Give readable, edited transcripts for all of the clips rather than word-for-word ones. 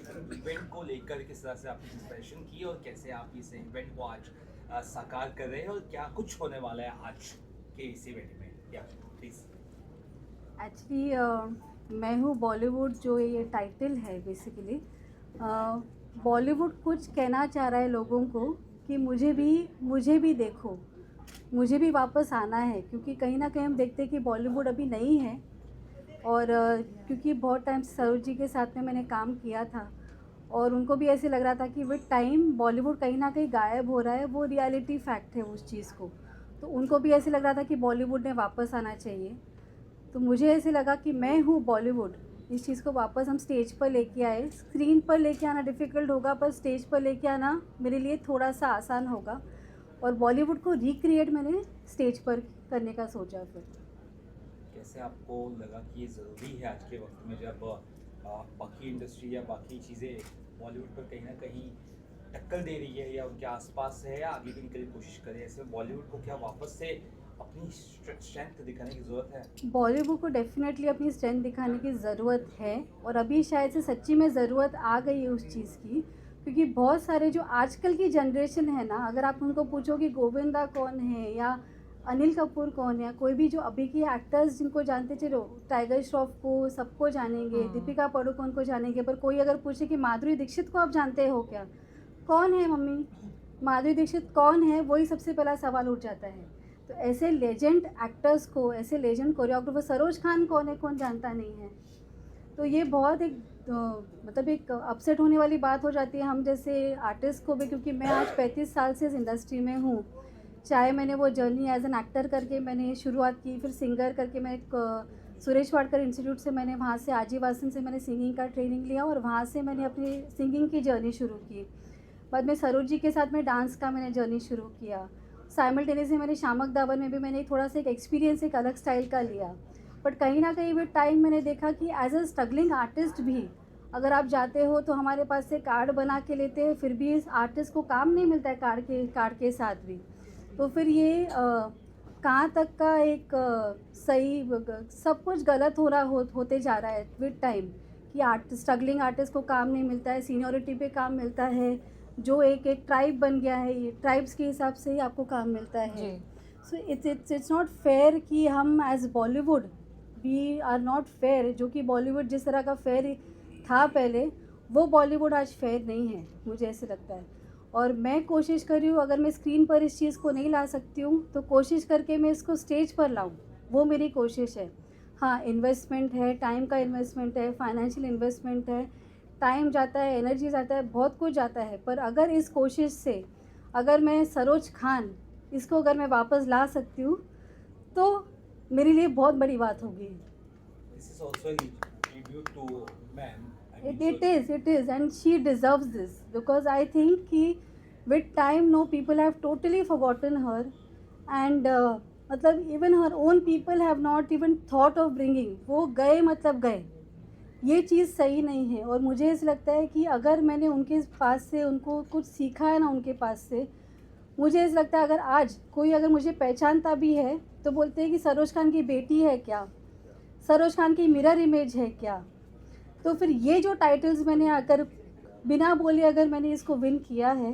Event को लेकर किस तरह से आपने प्रिपरेशन की और कैसे आप इस इवेंट को आज साकार कर रहे हैं और क्या कुछ होने वाला है आज के इस इवेंट में, या प्लीज। एक्चुअली मैं हूँ बॉलीवुड, जो ये टाइटल है बेसिकली बॉलीवुड कुछ कहना चाह रहा है लोगों को कि मुझे भी देखो, मुझे भी वापस आना है। क्योंकि कहीं ना कहीं हम देखते हैं कि बॉलीवुड अभी नहीं है। और क्योंकि बहुत टाइम से सरोज जी के साथ में मैंने काम किया था और उनको भी ऐसे लग रहा था कि विद टाइम बॉलीवुड कहीं ना कहीं गायब हो रहा है। वो रियलिटी फैक्ट है उस चीज़ को। तो उनको भी ऐसे लग रहा था कि बॉलीवुड ने वापस आना चाहिए। तो मुझे ऐसे लगा कि मैं हूँ बॉलीवुड, इस चीज़ को वापस हम स्टेज पर लेके आए। स्क्रीन पर लेके आना डिफ़िकल्ट होगा, पर स्टेज पर लेके आना मेरे लिए थोड़ा सा आसान होगा। और बॉलीवुड को रिक्रिएट मैंने स्टेज पर करने का सोचा फिर। कैसे आपको लगा कि ये ज़रूरी है आज के वक्त में, जब बाकी इंडस्ट्री या बाकी चीज़ें बॉलीवुड पर कहीं ना कहीं टक्कर दे रही है या उनके आसपास है या आगे भी निकलने की कोशिश करे, ऐसे में बॉलीवुड को क्या वापस से अपनी स्ट्रेंथ दिखाने की ज़रूरत है? बॉलीवुड को डेफिनेटली अपनी स्ट्रेंथ दिखाने की ज़रूरत है और अभी शायद से सच्ची में ज़रूरत आ गई है उस चीज़ की। क्योंकि बहुत सारे जो आजकल की जनरेशन है ना, अगर आप उनको पूछो कि गोविंदा कौन है या अनिल कपूर कौन है, कोई भी जो अभी के एक्टर्स जिनको जानते, चलो टाइगर श्रॉफ को सबको जानेंगे, दीपिका पादुकोण को जानेंगे, पर कोई अगर पूछे कि माधुरी दीक्षित को आप जानते हो क्या, कौन है मम्मी, माधुरी दीक्षित कौन है, वही सबसे पहला सवाल उठ जाता है। तो ऐसे लेजेंड एक्टर्स को, ऐसे लेजेंड कोरियोग्राफर, सरोज खान कौन है, कौन जानता नहीं है। तो ये बहुत एक मतलब एक अपसेट होने वाली बात हो जाती है हम जैसे आर्टिस्ट को भी। क्योंकि मैं आज 35 साल से इस इंडस्ट्री में हूँ। चाहे मैंने वो जर्नी एज एन एक्टर करके मैंने शुरुआत की, फिर सिंगर करके मैं सुरेश वाडकर इंस्टीट्यूट से मैंने वहाँ से आजीवासन से मैंने सिंगिंग का ट्रेनिंग लिया और वहाँ से मैंने अपनी सिंगिंग की जर्नी शुरू की। बाद में सरोज जी के साथ में डांस का मैंने जर्नी शुरू किया। साइमल्टेनियसली मैंने शामक दावर में भी मैंने थोड़ा सा एक एक्सपीरियंस एक अलग स्टाइल का लिया। बट कहीं ना कहीं विद टाइम मैंने देखा कि एज अ स्ट्रगलिंग आर्टिस्ट भी अगर आप जाते हो तो हमारे पास से कार्ड बना के लेते हैं, फिर भी इस आर्टिस्ट को काम नहीं मिलता है कार्ड के साथ भी। तो फिर ये कहाँ तक का एक सही सब कुछ गलत हो रहा होते जा रहा है विद टाइम। कि स्ट्रगलिंग आर्टिस्ट को काम नहीं मिलता है, सीनियोरिटी पे काम मिलता है। जो एक एक ट्राइब बन गया है, ये ट्राइब्स के हिसाब से ही आपको काम मिलता है। जी। सो इट्स नॉट फेयर कि हम as Bollywood we are not fair. जो कि बॉलीवुड जिस तरह का फेयर था पहले, वो बॉलीवुड आज फेयर नहीं है, मुझे ऐसे लगता है। और मैं कोशिश कर रही हूँ, अगर मैं स्क्रीन पर इस चीज़ को नहीं ला सकती हूँ तो कोशिश करके मैं इसको स्टेज पर लाऊँ, वो मेरी कोशिश है। हाँ, इन्वेस्टमेंट है, टाइम का इन्वेस्टमेंट है, फाइनेंशियल इन्वेस्टमेंट है, टाइम जाता है, एनर्जी जाता है, बहुत कुछ जाता है। पर अगर इस कोशिश से अगर मैं सरोज खान इसको अगर मैं वापस ला सकती हूँ तो मेरे लिए बहुत बड़ी बात होगी। This is also a tribute to man. It is and she deserves this because I think कि with time no people have totally forgotten her and मतलब even her own people have not even thought of bringing, वो गए मतलब गए, ये चीज़ सही नहीं है। और मुझे ऐसा लगता है कि अगर मैंने उनके पास से उनको कुछ सीखा है ना, उनके पास से मुझे ऐसा लगता है अगर आज कोई अगर मुझे पहचानता भी है तो बोलते हैं कि सरोज खान की बेटी है क्या, सरोज खान की मिरर इमेज है क्या। तो फिर ये जो टाइटल्स मैंने अगर बिना बोले अगर मैंने इसको विन किया है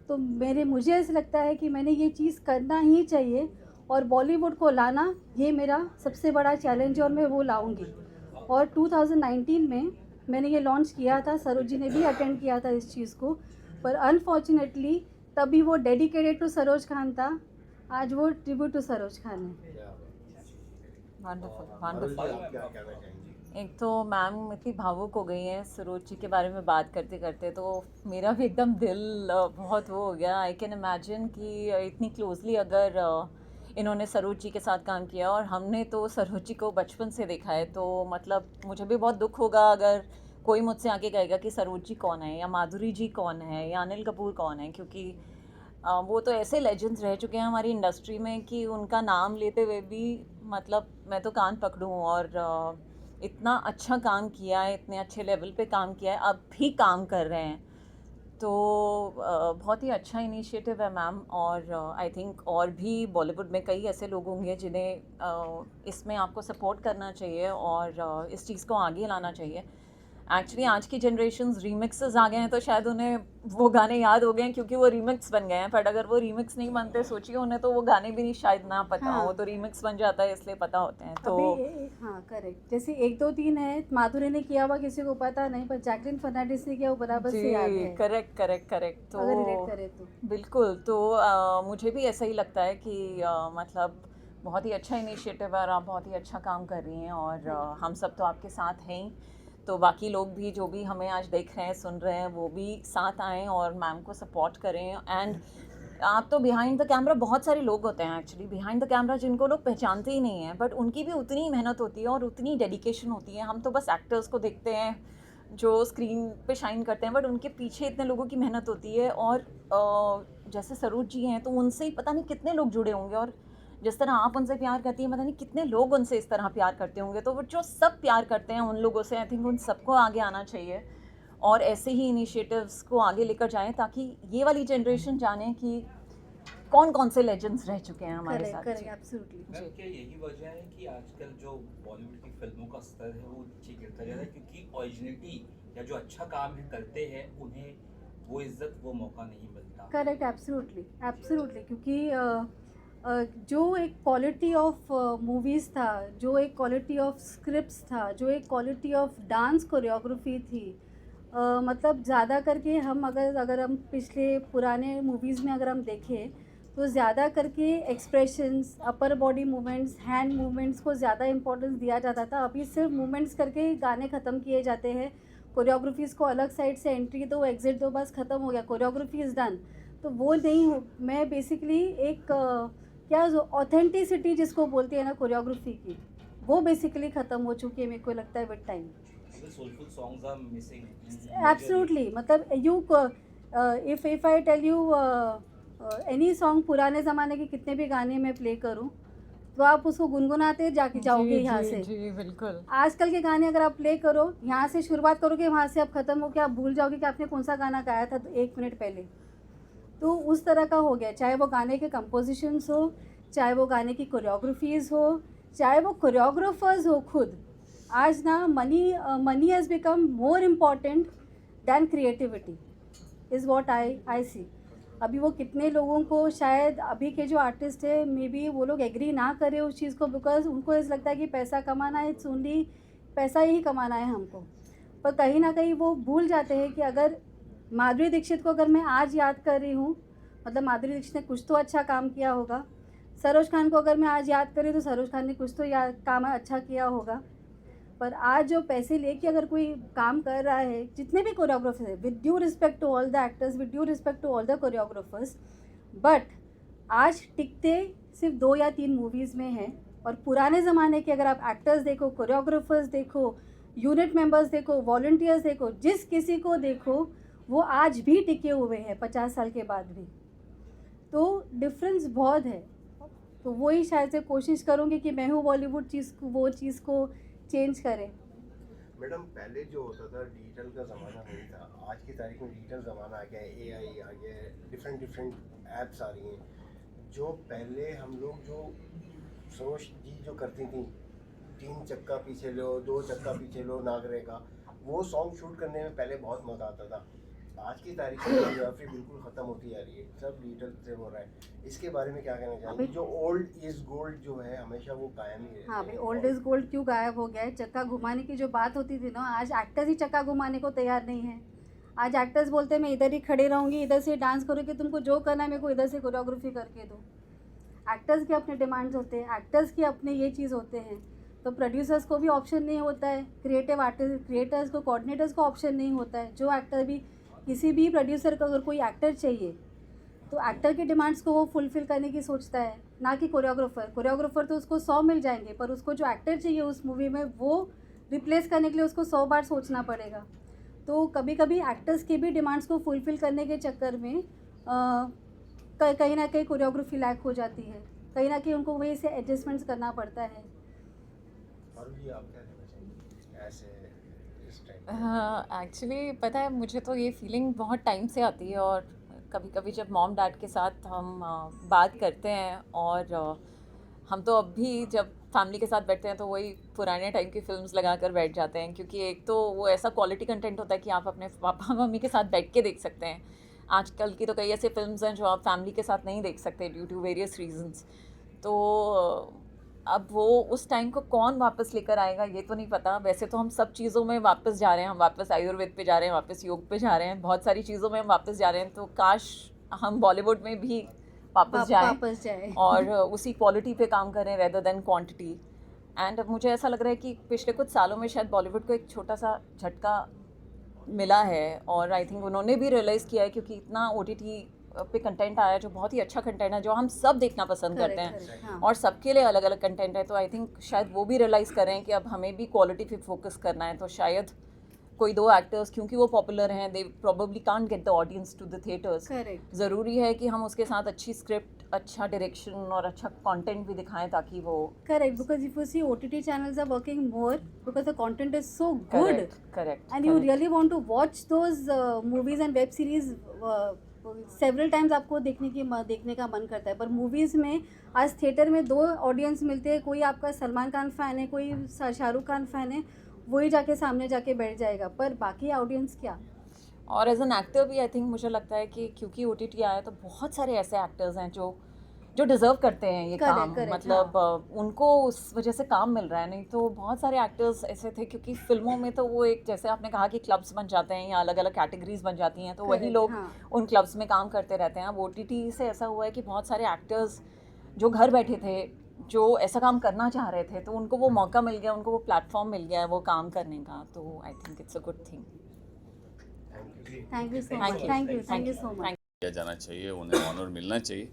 तो मुझे ऐसा लगता है कि मैंने ये चीज़ करना ही चाहिए और बॉलीवुड को लाना ये मेरा सबसे बड़ा चैलेंज है और मैं वो लाऊंगी। और 2019 में मैंने ये लॉन्च किया था, सरोज जी ने भी अटेंड किया था इस चीज़ को। पर अनफॉर्चुनेटली तभी वो डेडिकेटेड टू सरोज खान था, आज वो ट्रिब्यूट टू सरोज खान है। वंडरफुल माधुरी वंडरफुल। जी, आप क्या कहना चाहेंगी? एक तो मैम इतनी भावुक हो गई हैं सरोज जी के बारे में बात करते करते, तो मेरा भी एकदम दिल बहुत वो हो गया। आई कैन इमेजिन कि इतनी क्लोजली अगर इन्होंने सरोज जी के साथ काम किया और हमने तो सरोज जी को बचपन से देखा है, तो मतलब मुझे भी बहुत दुख होगा अगर कोई मुझसे आके कहेगा कि सरोज जी कौन है या माधुरी जी कौन है या अनिल कपूर कौन है, क्योंकि वो तो ऐसे लेजेंड्स रह चुके हैं हमारी इंडस्ट्री में कि उनका नाम लेते हुए भी मतलब मैं तो कान पकड़ूं। और इतना अच्छा काम किया है, इतने अच्छे लेवल पे काम किया है, अब भी काम कर रहे हैं। तो बहुत ही अच्छा इनिशिएटिव है मैम। और आई थिंक और भी बॉलीवुड में कई ऐसे लोग होंगे जिन्हें इसमें आपको सपोर्ट करना चाहिए और इस चीज़ को आगे लाना चाहिए। एक्चुअली आज की जनरेशन्स रीमिक्सेस आ गए हैं तो शायद उन्हें वो गाने याद हो गए हैं क्योंकि वो रीमिक्स बन गए हैं, बट अगर वो रीमिक्स नहीं बनते सोचिए उन्हें तो वो गाने भी नहीं शायद ना पता हाँ। हो, तो रीमिक्स बन जाता है इसलिए पता होते हैं तो अभी हाँ करेक्ट, जैसे 1 2 3 है माधुरी ने किया हुआ किसी को पता नहीं, पर जैकलिन फर्नांडिस ने किया वो बराबर से याद जी है करेक्ट करेक्ट करेक्ट। अगर रिलेट तो करें तो। बिल्कुल, तो मुझे भी ऐसा ही लगता है कि मतलब बहुत ही अच्छा इनिशिएटिव है और आप बहुत ही अच्छा काम कर रही हैं और हम सब तो आपके साथ हैं ही, तो बाकी लोग भी जो भी हमें आज देख रहे हैं सुन रहे हैं वो भी साथ आएँ और मैम को सपोर्ट करें। एंड आप तो बिहाइंड द कैमरा बहुत सारे लोग होते हैं एक्चुअली बिहाइंड द कैमरा जिनको लोग पहचानते ही नहीं हैं, बट उनकी भी उतनी ही मेहनत होती है और उतनी डेडिकेशन होती है। हम तो बस एक्टर्स को देखते हैं जो स्क्रीन पे शाइन करते हैं, बट उनके पीछे इतने लोगों की मेहनत होती है और जैसे सरोज जी हैं तो उनसे ही पता नहीं कितने लोग जुड़े होंगे और जिस तरह आप उनसे प्यार करती हैं पता नहीं कितने लोग उनसे इस तरह प्यार करते होंगे, तो वो जो सब प्यार करते हैं उन लोगों से आई थिंक उन सबको आगे आना चाहिए और ऐसे ही इनिशिएटिव्स को आगे लेकर जाएं ताकि ये वाली जनरेशन जाने कि कौन कौन से लेजेंड्स रह चुके हैं हमारे करेक्ट साथ। Correct absolutely. मैम क्या यही वजह है कि आजकल जो बॉलीवुड की फिल्मों का स्तर है वो नीचे गिरता जा रहा है क्योंकि ओरिजिनलिटी या जो अच्छा काम है करते हैं उन्हें वो इज्जत वो मौका नहीं मिलता? करेक्ट एब्सोल्युटली एब्सोल्युटली, क्योंकि जो एक क्वालिटी ऑफ मूवीज़ था, जो एक क्वालिटी ऑफ स्क्रिप्ट्स था, जो एक क्वालिटी ऑफ डांस कोरियोग्राफी थी, मतलब ज़्यादा करके हम अगर हम पिछले पुराने मूवीज़ में अगर हम देखें तो ज़्यादा करके expressions, upper body movements, hand movements को ज़्यादा इंपॉर्टेंस दिया जाता था। अभी सिर्फ मूवमेंट्स करके गाने ख़त्म किए जाते हैं, कोरियोग्राफीज़ को अलग साइड से एंट्री दो एग्जिट दो बस ख़त्म हो गया, कोरियोग्राफी इज़ डन। तो वो नहीं हो, मैं बेसिकली एक क्या जो ऑथेंटिसिटी जिसको बोलते हैं ना कोरियोग्राफी की, वो बेसिकली ख़त्म हो चुकी है मेरे को लगता है with time. The soulful songs are missing. Absolutely, मतलब you if I tell you any song पुराने ज़माने के कितने भी गाने मैं प्ले करूं तो आप उसको गुनगुनाते जाके जाओगे यहाँ से। जी बिल्कुल। आजकल के गाने अगर आप प्ले करो, यहाँ से शुरुआत करोगे वहाँ से आप ख़त्म हो के आप भूल जाओगे कि आपने कौन सा गाना गाया था 1 मिनट पहले। तो उस तरह का हो गया, चाहे वो गाने के कंपोजिशंस हो, चाहे वो गाने की कोरियोग्राफीज़ हो, चाहे वो कोरियोग्राफर्स हो खुद। आज ना money has become more important than creativity is what I see. अभी वो कितने लोगों को शायद अभी के जो आर्टिस्ट है मे बी वो लोग एग्री ना करें उस चीज़ को, बिकॉज उनको ऐसा लगता है कि पैसा कमाना है, इट्स ओनली पैसा ही कमाना है हमको। पर कहीं ना कहीं वो भूल जाते हैं कि अगर माधुरी दीक्षित को अगर मैं आज याद कर रही हूँ, मतलब माधुरी दीक्षित ने कुछ तो अच्छा काम किया होगा। सरोज खान को अगर मैं आज याद कर रही हूँ तो सरोज खान ने कुछ तो काम अच्छा किया होगा। पर आज जो पैसे लेके अगर कोई काम कर रहा है, जितने भी कोरियोग्राफर्स हैं, with due respect to all the actors, with due respect to all the choreographers, but आज टिकते सिर्फ 2 या 3 मूवीज़ में हैं। और पुराने ज़माने के अगर आप एक्टर्स देखो, कोरियोग्राफर्स देखो, यूनिट मेंबर्स देखो, वॉलंटियर्स देखो, जिस किसी को देखो वो आज भी टिके हुए हैं 50 साल के बाद भी। तो डिफरेंस बहुत है। तो वही शायद से कोशिश करूँगी कि मैं हूँ बॉलीवुड वो चीज़ को चेंज करें। मैडम पहले जो होता था डिजिटल का ज़माना नहीं था, आज की तारीख में डिजिटल ज़माना आ गया है, एआई आ गया है, डिफरेंट ऐप्स आ रही हैं। जो पहले हम लोग जो सरोज जी जो करती थी, 3 चक्का पीछे लो, 2 चक्का पीछे लो नागरे का, वो सॉन्ग शूट करने में पहले बहुत मज़ा आता था। आज की तारीख में कोरियोग्राफी बिल्कुल ख़त्म होती जा रही है, सब डिजिटल से हो रहा है। इसके बारे में क्या कहना चाहेंगे? जो ओल्ड इज़ गोल्ड जो है हमेशा वो कायम ही रहता है। हाँ भाई, ओल्ड इज़ गोल्ड क्यों गायब हो गया है? चक्का घुमाने की जो बात होती थी ना, आज एक्टर्स ही चक्का घुमाने को तैयार नहीं है। आज एक्टर्स बोलते हैं मैं इधर ही खड़े रहूँगी, इधर से डांस करूँगी, तुमको जो करना है मेरे को इधर से कोरियोग्राफी करके दो। एक्टर्स के अपने डिमांड्स होते हैं, एक्टर्स के अपने ये चीज़ होते हैं। तो प्रोड्यूसर्स को भी ऑप्शन नहीं होता है, क्रिएटर्स को, कोऑर्डिनेटर्स को ऑप्शन नहीं होता है। जो एक्टर भी, किसी भी प्रोड्यूसर को अगर कोई एक्टर चाहिए तो एक्टर के डिमांड्स को वो फुलफ़िल करने की सोचता है, ना कि कोरियोग्राफर तो उसको 100 मिल जाएंगे, पर उसको जो एक्टर चाहिए उस मूवी में वो रिप्लेस करने के लिए उसको 100 बार सोचना पड़ेगा। तो कभी कभी एक्टर्स के भी डिमांड्स को फुलफ़िल करने के चक्कर में कहीं ना कहीं कोरियोग्राफी लैक हो जाती है, कहीं ना कहीं उनको वहीं से एडजस्टमेंट्स करना पड़ता है। और भी आप क्या कहना चाहेंगे ऐसे इस टाइम? हाँ एक्चुअली पता है मुझे तो ये फीलिंग बहुत टाइम से आती है और कभी कभी जब मॉम डैड के साथ हम बात करते हैं और हम तो अब भी जब फैमिली के साथ बैठते हैं तो वही पुराने टाइम की फिल्म्स लगा कर बैठ जाते हैं, क्योंकि एक तो वो ऐसा क्वालिटी कंटेंट होता है कि आप अपने पापा मम्मी के साथ बैठ के देख सकते हैं। आजकल की तो कई ऐसे फिल्म्स हैं जो आप फैमिली के साथ नहीं देख सकते ड्यू टू वेरियस रीजंस। तो अब वो उस टाइम को कौन वापस लेकर आएगा ये तो नहीं पता। वैसे तो हम सब चीज़ों में वापस जा रहे हैं, हम वापस आयुर्वेद पे जा रहे हैं, वापस योग पे जा रहे हैं, बहुत सारी चीज़ों में हम वापस जा रहे हैं। तो काश हम बॉलीवुड में भी वापस जाएं और उसी क्वालिटी पे काम करें रेदर देन क्वांटिटी। एंड मुझे ऐसा लग रहा है कि पिछले कुछ सालों में शायद बॉलीवुड को एक छोटा सा झटका मिला है, और आई थिंक उन्होंने भी रियलाइज़ किया है, क्योंकि इतना OTT पे कंटेंट आया जो बहुत ही अच्छा कंटेंट है, जो हम सब देखना पसंद करते हैं, हाँ। और सबके लिए अलग अलग कंटेंट है। तो आई थिंक शायद वो भी रियलाइज़ करें कि अब हमें भी क्वालिटी पे फोकस करना है। तो शायद कोई 2 एक्टर्स क्योंकि वो पॉपुलर हैं, they probably can't get the audience to the theatres. Correct. ज़रूरी है कि हम उसके साथ अच्छी स्क्रिप्ट, अच्छा डायरेक्शन और अच्छा कंटेंट भी दिखाएं ताकि वो Correct, because if you see OTT channels are working more because the content is so good, correct and you really want to watch those movies and web series several times आपको देखने का मन करता है। पर मूवीज़ में आज theatre में 2 ऑडियंस मिलते हैं, कोई आपका सलमान खान फ़ैन है, कोई शाहरुख खान फ़ैन है, वही जाके सामने जाके बैठ जाएगा, पर बाकी ऑडियंस क्या। और एज एन एक्टर भी आई थिंक मुझे लगता है कि क्योंकि OTT आया तो बहुत सारे ऐसे एक्टर्स हैं जो डिज़र्व करते हैं ये काम। मतलब उनको उस वजह से काम मिल रहा है। नहीं तो बहुत सारे एक्टर्स ऐसे थे, क्योंकि फिल्मों में तो वो एक, जैसे आपने कहा कि क्लब्स बन जाते हैं या अलग अलग कैटेगरीज बन जाती हैं, तो वही लोग उन क्लब्स में काम करते रहते हैं। अब OTT से ऐसा हुआ है कि बहुत सारे एक्टर्स जो घर बैठे थे, जो ऐसा काम करना चाह रहे थे, तो उनको वो मौका मिल गया, उनको वो प्लेटफॉर्म मिल गया है वो काम करने का। तो I think it's a good thing. Thank you so much, thank you so much. किया जाना चाहिए, उन्हें ऑनर मिलना चाहिए।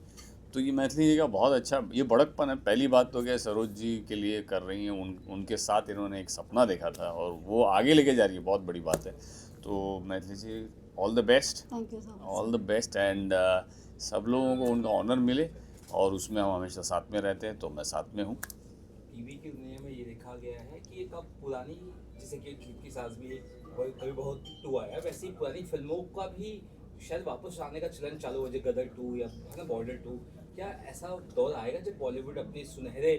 तो ये मैथिली जी का बहुत अच्छा ये बड़कपन है। पहली बात तो क्या सरोज जी के लिए कर रही हैं, उनके साथ इन्होंने एक सपना देखा था और वो आगे लेके जा रही है, बहुत बड़ी बात है। तो Maithili ji all the best, thank you so much. All the best, and सब लोगों को उनका ऑनर मिले और उसमें हम हमेशा साथ में रहते हैं, तो मैं साथ में हूँ। टीवी की दुनिया में ये देखा गया है कि एक अब पुरानी, जैसे कि चूत की सास भी कभी बहुत 2 आया, वैसे ही पुरानी फिल्मों का भी शायद वापस आने का चलन चालू हो जाए, गदर 2 या है ना बॉर्डर 2। क्या ऐसा दौर आएगा जब बॉलीवुड अपने सुनहरे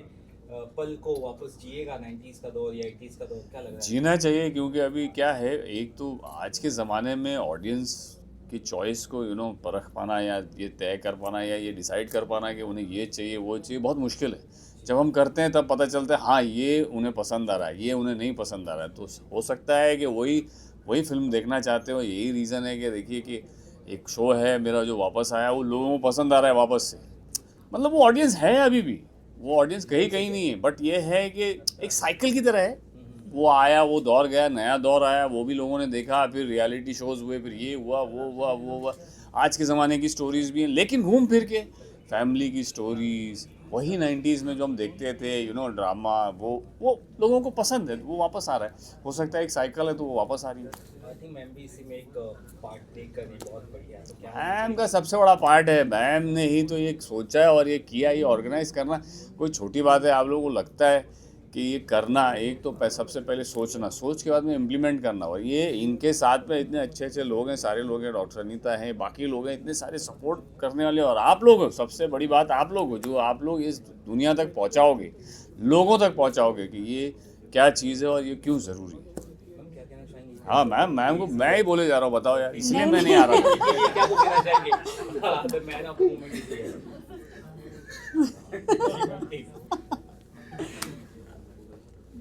पल को वापस जिएगा, 90s का दौर या 80s का दौर, क्या लग रहा है? जीना चाहिए, क्योंकि अभी क्या है, एक तो आज के ज़माने में ऑडियंस की चॉइस को परख पाना या ये तय कर पाना या ये डिसाइड कर पाना कि उन्हें ये चाहिए वो चाहिए बहुत मुश्किल है। जब हम करते हैं तब पता चलता है हाँ ये उन्हें पसंद आ रहा है, ये उन्हें नहीं पसंद आ रहा है। तो हो सकता है कि वही फिल्म देखना चाहते हो। यही रीज़न है कि देखिए कि एक शो है मेरा जो वापस आया, वो लोगों को पसंद आ रहा है वापस से। मतलब वो ऑडियंस है अभी भी, वो ऑडियंस कहीं नहीं है, बट ये है कि एक साइकिल की तरह है। वो आया, वो दौर गया, नया दौर आया, वो भी लोगों ने देखा, फिर रियलिटी शोज़ हुए, फिर ये हुआ, वो हुआ। आज के ज़माने की स्टोरीज़ भी हैं, लेकिन घूम फिर के फैमिली की स्टोरीज़ वही 90s में जो हम देखते थे, ड्रामा, वो लोगों को पसंद है, वो वापस आ रहा है। हो सकता है एक साइकिल है तो वो वापस आ रही है। आई थिंक मैम भी इसी में एक पार्ट प्ले कर रही, बहुत बढ़िया है। तो क्या मैम का सबसे बड़ा पार्ट है, मैम ने ही तो ये सोचा है और ये किया, ये ऑर्गेनाइज करना कोई छोटी बात है। आप लोगों को लगता है कि ये करना, एक तो सबसे पहले सोचना, सोच के बाद में इम्प्लीमेंट करना। और ये इनके साथ में इतने अच्छे लोग हैं, सारे लोग हैं, डॉक्टर अनीता हैं, बाकी लोग हैं, इतने सारे सपोर्ट करने वाले। और आप लोग, सबसे बड़ी बात आप लोग हो, जो आप लोग इस दुनिया तक पहुँचाओगे, लोगों तक पहुँचाओगे कि ये क्या चीज़ है और ये क्यों ज़रूरी है। क्या कहना चाहेंगे? हाँ मैम को मैं ही बोले जा रहा हूँ, बताओ यार, इसलिए मैं नहीं आ रहा हूँ। ये क्या कहना चाहेंगे? हाँ, तो मैन ऑफ मोमेंट है।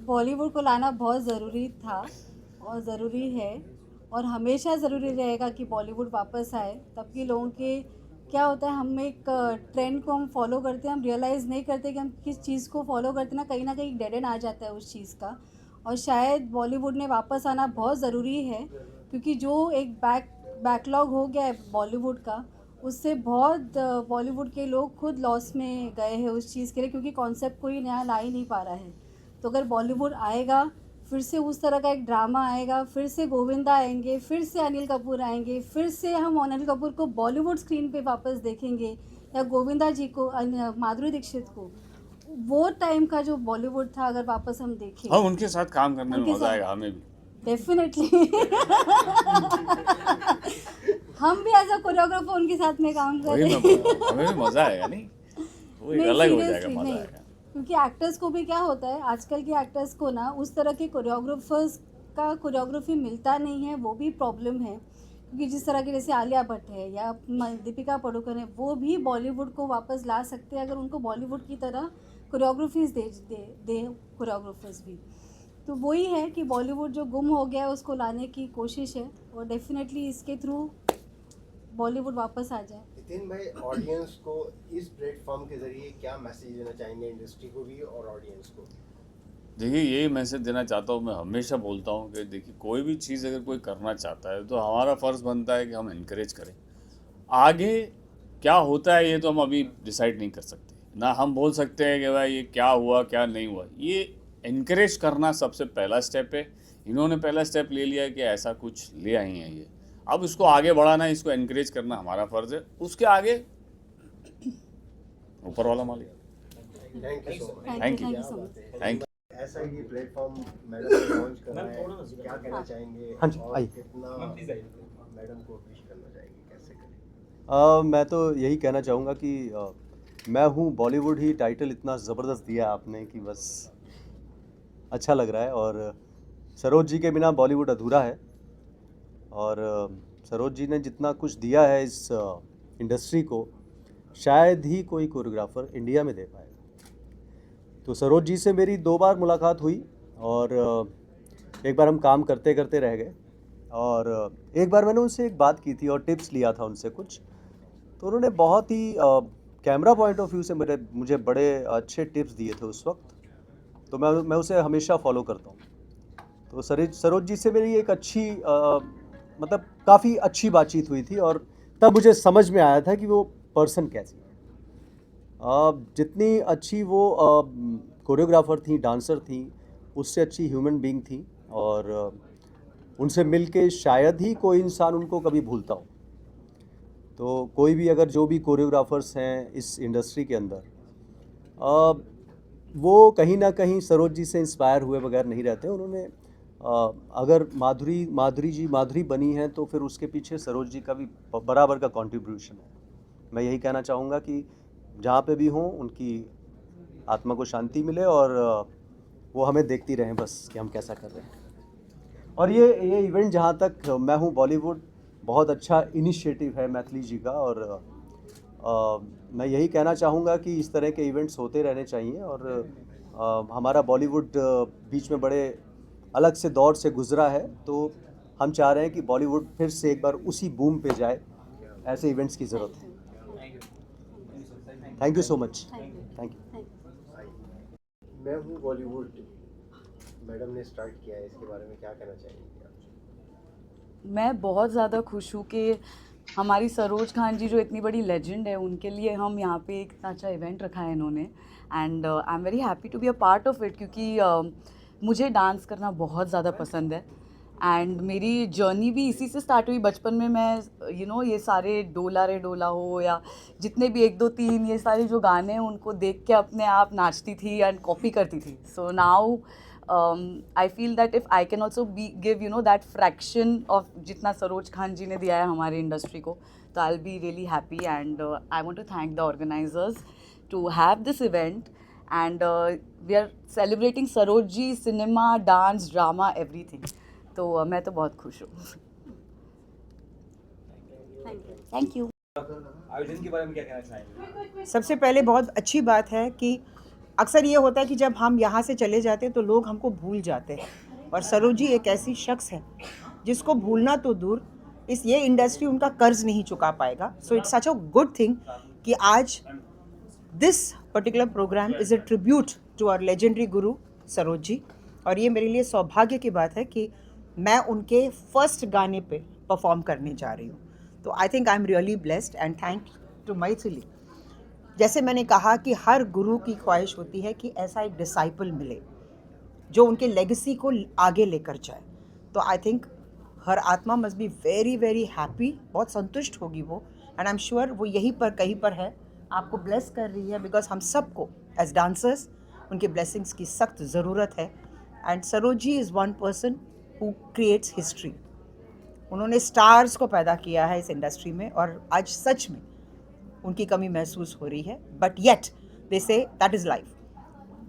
बॉलीवुड को लाना बहुत ज़रूरी था और ज़रूरी है, और हमेशा ज़रूरी रहेगा कि बॉलीवुड वापस आए। तब कि लोगों के क्या होता है, हम एक ट्रेंड को हम फॉलो करते हैं, हम रियलाइज़ नहीं करते कि हम किस चीज़ को फॉलो करते ना कहीं डेड एंड आ जाता है उस चीज़ का। और शायद बॉलीवुड ने वापस आना बहुत ज़रूरी है, क्योंकि जो एक बैकलॉग हो गया है बॉलीवुड का, उससे बहुत बॉलीवुड के लोग खुद लॉस में गए हैं उस चीज़ के लिए, क्योंकि कॉन्सेप्ट कोई नया ला ही नहीं पा रहा है। तो अगर बॉलीवुड आएगा, फिर से उस तरह का एक ड्रामा आएगा, फिर से गोविंदा आएंगे, फिर से अनिल कपूर आएंगे, फिर से हम अनिल कपूर को बॉलीवुड स्क्रीन पे वापस देखेंगे, या गोविंदा जी को, माधुरी दीक्षित को। वो टाइम का जो बॉलीवुड था अगर वापस हम देखें, हाँ, उनके साथ काम करने में मज़ा आएगा हमें भी, डेफिनेटली। हम भी एज अ कोरियोग्राफर उनके साथ में काम कर रहे हैं। हमें भी मज़ा आएगा। नहीं वो एक अलग हो जाएगा, मज़ा आएगा। क्योंकि एक्टर्स को भी क्या होता है, आजकल के एक्टर्स को ना उस तरह के कोरियोग्राफर्स का कोरियोग्राफी मिलता नहीं है, वो भी प्रॉब्लम है। क्योंकि जिस तरह के जैसे आलिया भट्ट है या दीपिका पादुकोण है, वो भी बॉलीवुड को वापस ला सकते हैं अगर उनको बॉलीवुड की तरह कोरियोग्राफीज दे कोरियोग्राफर्स भी। तो वही है कि बॉलीवुड जो गुम हो गया है उसको लाने की कोशिश है, और डेफिनेटली इसके थ्रू बॉलीवुड वापस आ जाए। नितिन भाई, ऑडियंस को इस प्लेटफॉर्म के जरिए क्या मैसेज देना चाहेंगे, इंडस्ट्री को भी और ऑडियंस को? देखिए, यही मैसेज देना चाहता हूँ। मैं हमेशा बोलता हूँ कि देखिए, कोई भी चीज़ अगर कोई करना चाहता है तो हमारा फ़र्ज़ बनता है कि हम इनकरेज करें। आगे क्या होता है ये तो हम अभी डिसाइड नहीं कर सकते, ना हम बोल सकते हैं कि भाई ये क्या हुआ क्या नहीं हुआ। ये इनकरेज करना सबसे पहला स्टेप है। इन्होंने पहला स्टेप ले लिया कि ऐसा कुछ ले आई हैं ये, अब इसको आगे बढ़ाना, इसको इनकरेज करना हमारा फ़र्ज़ है। उसके आगे ऊपर वाला मालिक। Thank you so much. Thank you, so much. Thank you. ऐसा ही प्लेटफॉर्म मैडम ने लॉन्च करा है, क्या कहना चाहेंगे? हाँ जी, और आइए। कितना प्लीज आइए। मैडम को विश करना चाहेंगे, कैसे करें? मैं तो यही कहना चाहूँगा कि मैं हूँ बॉलीवुड ही टाइटल इतना ज़बरदस्त दिया आपने कि बस अच्छा लग रहा है। और सरोज जी के बिना बॉलीवुड अधूरा है, और सरोज जी ने जितना कुछ दिया है इस इंडस्ट्री को, शायद ही कोई कोरियोग्राफर इंडिया में दे पाएगा। तो सरोज जी से मेरी 2 बार मुलाकात हुई, और एक बार हम काम करते करते रह गए, और एक बार मैंने उनसे एक बात की थी और टिप्स लिया था उनसे कुछ। तो उन्होंने बहुत ही कैमरा पॉइंट ऑफ व्यू से मुझे बड़े अच्छे टिप्स दिए थे उस वक्त। तो मैं उसे हमेशा फॉलो करता हूँ। तो सरोज जी से मेरी एक अच्छी मतलब काफ़ी अच्छी बातचीत हुई थी, और तब मुझे समझ में आया था कि वो पर्सन कैसी है। जितनी अच्छी वो कोरियोग्राफर थी, डांसर थी, उससे अच्छी ह्यूमन बीइंग थी, और उनसे मिलके शायद ही कोई इंसान उनको कभी भूलता हो। तो कोई भी अगर जो भी कोरियोग्राफर्स हैं इस इंडस्ट्री के अंदर, वो कहीं ना कहीं सरोज जी से इंस्पायर हुए बगैर नहीं रहते। उन्होंने अगर माधुरी बनी है तो फिर उसके पीछे सरोज जी का भी बराबर का कंट्रीब्यूशन है। मैं यही कहना चाहूँगा कि जहाँ पे भी हों उनकी आत्मा को शांति मिले, और वो हमें देखती रहें बस कि हम कैसा कर रहे हैं। और ये इवेंट, जहाँ तक मैं हूँ बॉलीवुड, बहुत अच्छा इनिशिएटिव है मैथिली जी का, और मैं यही कहना चाहूँगा कि इस तरह के इवेंट्स होते रहने चाहिए। और हमारा बॉलीवुड बीच में बड़े अलग से दौर से गुजरा है, तो हम चाह रहे हैं कि बॉलीवुड फिर से एक बार उसी बूम पे जाए। ऐसे इवेंट्स की ज़रूरत है। Thank you so much. Thank you. मैं हूँ बॉलीवुड मैडम ने स्टार्ट किया है, इसके बारे में क्या कहना चाहेंगे आप? मैं बहुत ज़्यादा खुश हूँ कि हमारी सरोज खान जी जो इतनी बड़ी लेजेंड है, उनके लिए हम यहाँ पे एक इतना अच्छा इवेंट रखा है इन्होंने, and I am very happy to be a part of it. क्योंकि मुझे डांस करना बहुत ज़्यादा पसंद है, एंड मेरी जर्नी भी इसी से स्टार्ट हुई। बचपन में मैं ये सारे डोला रे डोला हो या जितने भी 1 2 3 ये सारे जो गाने हैं उनको देख के अपने आप नाचती थी एंड कॉपी करती थी। So now I feel that if I can also give that fraction of जितना सरोज खान जी ने दिया है हमारे इंडस्ट्री को, तो I'll be really happy, and I want to thank the organizers to have this event, and we are celebrating Saroj ji, cinema, dance, drama, everything. तो मैं तो बहुत खुश हूँ। Thank you. आयोजन के बारे में क्या कहना चाहेंगे? सबसे पहले बहुत अच्छी बात है कि अक्सर ये होता है कि जब हम यहाँ से चले जाते हैं तो लोग हमको भूल जाते हैं, और सरोज जी एक ऐसी शख्स है जिसको भूलना तो दूर, ये इंडस्ट्री उनका कर्ज नहीं चुका पाएगा। So it's such a good thing कि आज this particular programme is a tribute to our legendary guru Saroj जी, और ये मेरे लिए सौभाग्य की बात है कि मैं उनके फर्स्ट गाने पे परफॉर्म करने जा रही हूँ। तो I think I am really blessed, and thank to Maithili. जैसे मैंने कहा कि हर गुरु की ख्वाहिश होती है कि ऐसा एक डिसाइपल मिले जो उनके लेगेसी को आगे लेकर जाए। तो आई थिंक हर आत्मा must be very very happy, बहुत संतुष्ट होगी वो, एंड आई एम श्योर वो यहीं पर कहीं पर है, आपको ब्लेस कर रही है, बिकॉज हम सबको एज डांसर्स उनके ब्लेसिंग्स की सख्त ज़रूरत है। And Saroj ji is one person who creates history. उन्होंने स्टार्स को पैदा किया है इस इंडस्ट्री में, और आज सच में उनकी कमी महसूस हो रही है, but yet they say that is life.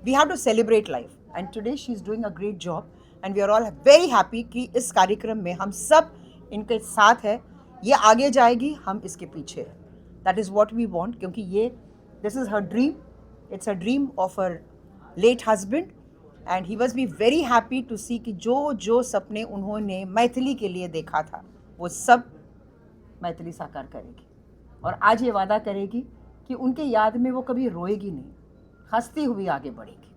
We have to celebrate life and today she is doing a great job and we are all very happy कि इस कार्यक्रम में हम सब इनके साथ है. ये आगे जाएगी, हम इसके पीछे हैं. That is what we want, क्योंकि ये this is her dream. It's a dream of her late husband and he was be very happy to see कि जो सपने उन्होंने मैथिली के लिए देखा था वो सब मैथिली साकार करेगी. और आज ये वादा करेगी कि उनके याद में वो कभी रोएगी नहीं, हंसती हुई आगे बढ़ेगी.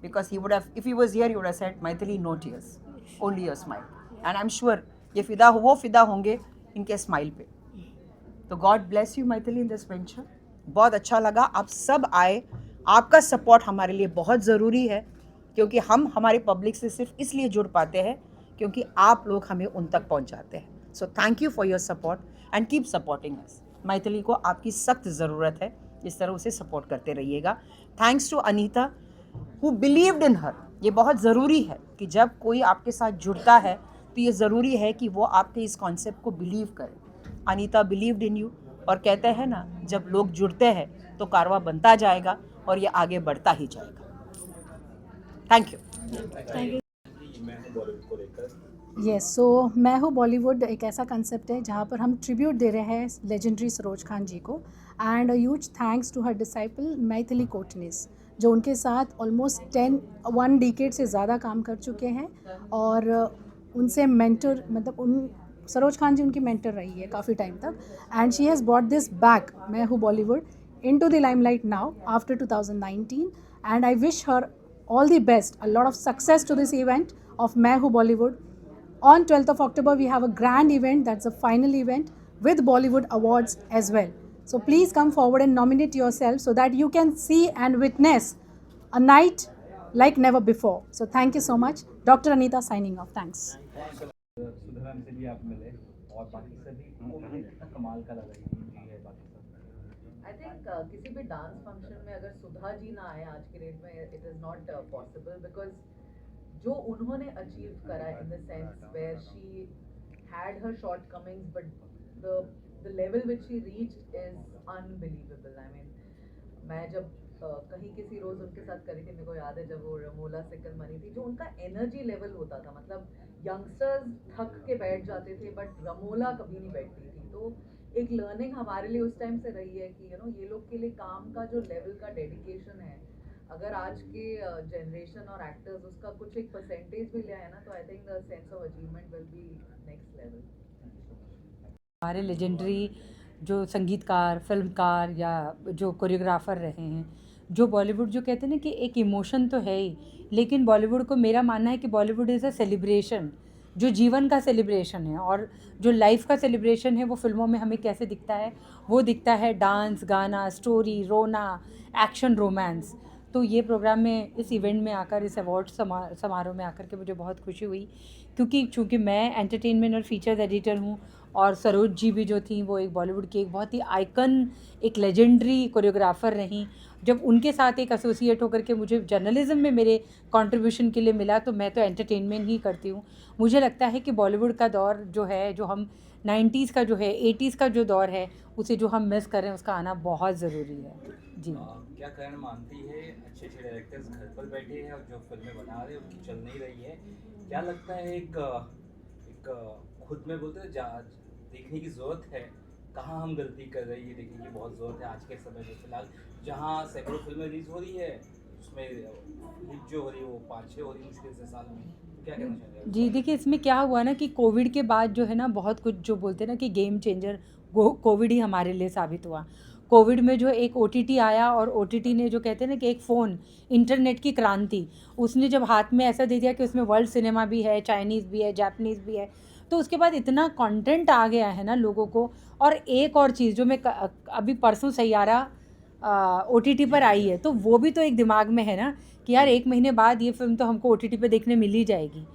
Because he would have, if he was here, he would have said Maithili no tears, only a smile. And I am sure ये वो फिदा होंगे इनके स्माइल पे. तो God bless you Maithili in this venture. बहुत अच्छा लगा आप सब आए. आपका सपोर्ट हमारे लिए बहुत ज़रूरी है, क्योंकि हम हमारे पब्लिक से सिर्फ इसलिए जुड़ पाते हैं क्योंकि आप लोग हमें उन तक पहुंचाते हैं. So thank you for your support and keep supporting us. Maithili को आपकी सख्त ज़रूरत है, इस तरह उसे सपोर्ट करते रहिएगा. Thanks to Anita who believed in her. ये बहुत ज़रूरी है कि जब कोई आपके साथ जुड़ता है तो ये ज़रूरी है कि वो आपके इस कॉन्सेप्ट को बिलीव करे. अनीता बिलीव्ड इन यू, और कहते हैं ना, जब लोग जुड़ते हैं तो कारवां बनता जाएगा और ये आगे बढ़ता ही जाएगा. Thank you. यस, सो मैं हूँ बॉलीवुड एक ऐसा कंसेप्ट है जहाँ पर हम ट्रिब्यूट दे रहे हैं लेजेंडरी सरोज खान जी को. And huge thanks to her disciple Maithili Kotnis, जो उनके साथ ऑलमोस्ट 1 डिकेड से ज़्यादा काम कर चुके हैं. और उनसे मेंटर, मतलब उन सरोज खान जी उनकी मेंटर रही है काफ़ी टाइम तक. And she has brought this back, मैं हूँ Bollywood, into the limelight now after 2019, and I wish her all the best, a lot of success to this event of Main Hu Bollywood. On 12th of October we have a grand event, that's the final event with Bollywood Awards as well. So please come forward and nominate yourself so that you can see and witness a night like never before. So thank you so much. Dr. Anita signing off. Thanks. Sudha ma'am से भी आप मिले और बाकी सभी को मुझे कितना कमाल का लगा ये जी है बाकी सब. आई थिंक किसी भी डांस फंक्शन में अगर सुधा जी ना आए आज के डेट में, it is not possible. Because जो उन्होंने अचीव करा in the sense where she had her shortcomings, but the level which she reached is unbelievable. I mean, मैं जब कहीं किसी रोज़ उनके साथ करी थी, मेरे को याद है जब वो रमोला सिकल मनी थी, जो उनका एनर्जी लेवल होता था, मतलब यंगस्टर्स थक के बैठ जाते थे बट रमोला कभी नहीं बैठती थी. तो एक लर्निंग हमारे लिए उस टाइम से रही है कि ये लोग के लिए काम का जो लेवल का डेडिकेशन है, अगर आज के जनरेशन और एक्टर्स उसका कुछ एक परसेंटेज भी ले आए ना, तो I think the sense of achievement will be next level. हमारे लेजेंडरी जो संगीतकार, फिल्मकार या जो कोरियोग्राफर रहे हैं, जो बॉलीवुड, जो कहते हैं ना कि एक इमोशन तो है ही, लेकिन बॉलीवुड को मेरा मानना है कि बॉलीवुड इज़ अ सेलिब्रेशन, जो जीवन का सेलिब्रेशन है. और जो लाइफ का सेलिब्रेशन है वो फिल्मों में हमें कैसे दिखता है, वो दिखता है डांस, गाना, स्टोरी, रोना, एक्शन, रोमांस. तो ये प्रोग्राम में, इस इवेंट में आकर, इस अवार्ड समारोह में आकर के मुझे बहुत खुशी हुई, क्योंकि चूँकि मैं एंटरटेनमेंट और फीचर्स एडिटर हूँ, और सरोज जी भी जो थी वो एक बॉलीवुड की एक बहुत ही आइकन, एक लेजेंडरी कोरियोग्राफर रहीं. जब उनके साथ एक एसोसिएट होकर के मुझे जर्नलिज्म में मेरे कंट्रीब्यूशन के लिए मिला, तो मैं तो एंटरटेनमेंट ही करती हूँ. मुझे लगता है कि बॉलीवुड का दौर जो है, जो हम 90s का जो है, 80s का जो दौर है, उसे जो हम मिस कर रहे हैं, उसका आना बहुत ज़रूरी है. जी, क्या करण मानती है अच्छे अच्छे डायरेक्टर्स घर पर बैठे हैं और जो फिल्में बना रहे हैं उनकी चल नहीं रही है, क्या लगता है एक खुद में बोलते हैं देखने की ज़रूरत है, कहाँ हम गलती कर रही है देखने की बहुत ज़रूरत है आज के समय में. फिलहाल जहाँ सैकड़ों फिल्में रिलीज हो रही है, उसमें हिट जो हो रही है वो 5-6 हो रही है मुश्किल से साल में. क्या कहना चाहते हैं? जी, देखिए, इसमें क्या हुआ ना कि कोविड के बाद जो है ना, बहुत कुछ जो बोलते हैं ना कि गेम चेंजर कोविड ही हमारे लिए साबित हुआ. कोविड में जो एक OTT आया, और OTT ने जो कहते हैं ना कि एक फ़ोन, इंटरनेट की क्रांति, उसने जब हाथ में ऐसा दे दिया कि उसमें वर्ल्ड सिनेमा भी है, चाइनीज़ भी है, जापानीज़ भी है, तो उसके बाद इतना कंटेंट आ गया है ना लोगों को. और एक और चीज़ जो मैं अभी परसों सैयारा OTT पर आई है, तो वो भी तो एक दिमाग में है ना कि यार 1 महीने बाद ये फिल्म तो हमको OTT पे देखने मिल ही जाएगी.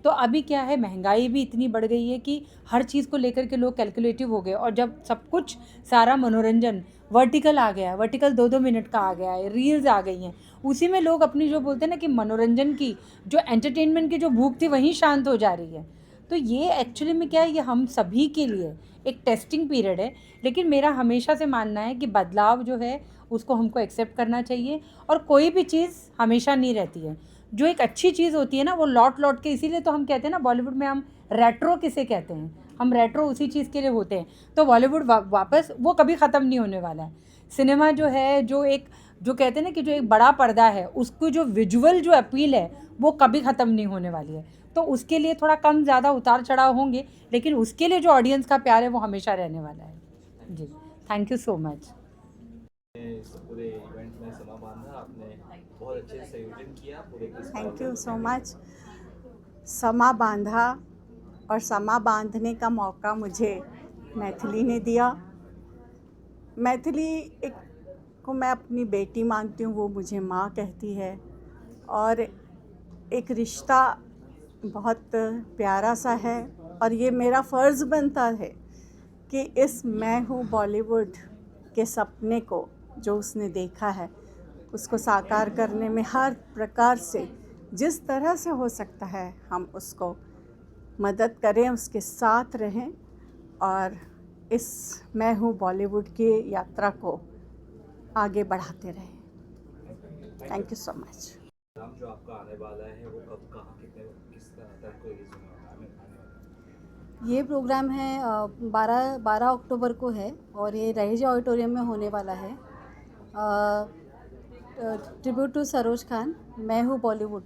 तो अभी क्या है, महंगाई भी इतनी बढ़ गई है कि हर चीज़ को लेकर के लोग कैलकुलेटिव हो गए. और जब सब कुछ, सारा मनोरंजन वर्टिकल आ गया है, वर्टिकल 2-2 मिनट का आ गया है, रील्स आ गई हैं, उसी में लोग अपनी जो बोलते हैं ना कि मनोरंजन की, जो एंटरटेनमेंट की जो भूख थी, वहीं शांत हो जा रही है. तो ये एक्चुअली में क्या है, ये हम सभी के लिए एक टेस्टिंग पीरियड है, लेकिन मेरा हमेशा से मानना है कि बदलाव जो है उसको हमको एक्सेप्ट करना चाहिए, और कोई भी चीज़ हमेशा नहीं रहती है। जो एक अच्छी चीज़ होती है ना वो लौट लौट के, इसीलिए तो हम कहते हैं ना बॉलीवुड में हम रेट्रो किसे कहते हैं, हम रेट्रो उसी चीज़ के लिए होते हैं। तो बॉलीवुड वापस वो कभी ख़त्म नहीं होने वाला है। सिनेमा जो है, जो कहते हैं ना कि जो एक बड़ा पर्दा है, उसको जो विजुअल जो अपील है वो कभी ख़त्म नहीं होने वाली है। तो उसके लिए थोड़ा कम ज़्यादा उतार चढ़ाव होंगे, लेकिन उसके लिए जो ऑडियंस का प्यार है वो हमेशा रहने वाला है। जी, थैंक यू सो मच। इस पूरे इवेंट में समा बांधा, आपने बहुत अच्छे से आयोजन किया पूरे थैंक यू सो मच। समा बांधा और समा बांधने का मौका मुझे मैथिली ने दिया। मैथिली को मैं अपनी बेटी मानती हूँ, वो मुझे माँ कहती है, और एक रिश्ता बहुत प्यारा सा है। और ये मेरा फ़र्ज़ बनता है कि इस मैं हूँ बॉलीवुड के सपने को जो उसने देखा है उसको साकार करने में हर प्रकार से जिस तरह से हो सकता है हम उसको मदद करें, उसके साथ रहें और इस मैं हूँ बॉलीवुड की यात्रा को आगे बढ़ाते रहें। Thank you so much. Programme जो आपका आने वाला है वो कब, कहाँ, कितने, किस तारीख को रिलीज होने वाला है? ये प्रोग्राम है 12 अक्टूबर को है और ये रहेजा ऑडिटोरियम में होने वाला है। ट्रिब्यूट टू सरोज खान, मैं हूँ बॉलीवुड।